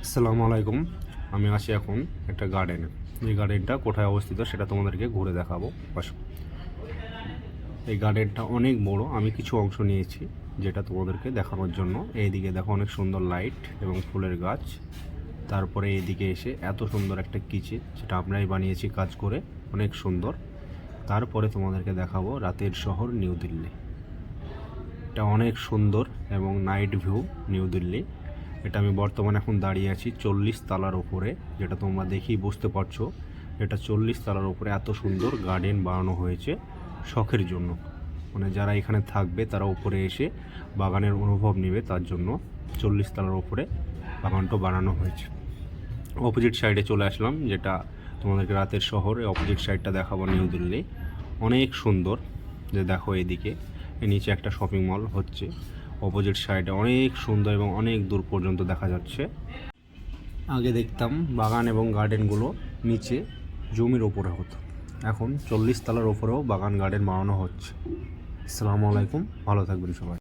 আসসালামু আলাইকুম। আমি আছি এখন একটা গার্ডেনে। এই গার্ডেনটা কোথায় অবস্থিত সেটা তোমাদেরকে ঘুরে দেখাবো। আসো। এই গার্ডেনটা অনেক বড়। আমি কিছু অংশ নিয়েছি যেটা তোমাদেরকে দেখানোর জন্য। এইদিকে দেখো অনেক সুন্দর লাইট এবং ফুলের গাছ। তারপরে এইদিকে এসে এত সুন্দর একটা কিচেন, যেটা আমরাই বানিয়েছি কাজ করে, অনেক সুন্দর। তারপরে তোমাদেরকে দেখাবো রাতের শহর নিউ দিল্লি। এটা অনেক সুন্দর এবং নাইট ভিউ নিউ দিল্লি। এটা আমি বর্তমানে এখন দাঁড়িয়ে আছি 40 তালার উপরে, যেটা তোমরা দেখেই বুঝতে পারছো। এটা 40 তালার উপরে এত সুন্দর গার্ডেন বানানো হয়েছে শখের জন্য। মানে যারা এখানে থাকবে তারা উপরে এসে বাগানের অনুভব নেবে, তার জন্য 40 তালার উপরে বাগানটা বানানো হয়েছে। অপোজিট সাইডে চলে আসলাম, যেটা তোমাদেরকে রাতের শহরে অপোজিট সাইডটা দেখাবো নিউ দিল্লি। অনেক সুন্দর। যে দেখো এদিকে নিচে একটা শপিং মল হচ্ছে, অপোজিট সাইডে অনেক সুন্দর এবং অনেক দূর পর্যন্ত দেখা যাচ্ছে। আগে দেখতাম বাগান এবং গার্ডেনগুলো নিচে জমির ওপরে হতো, এখন 40 তলার ওপরেও বাগান গার্ডেন বানানো হচ্ছে। আসসালামু আলাইকুম, ভালো থাকবেন সবাই।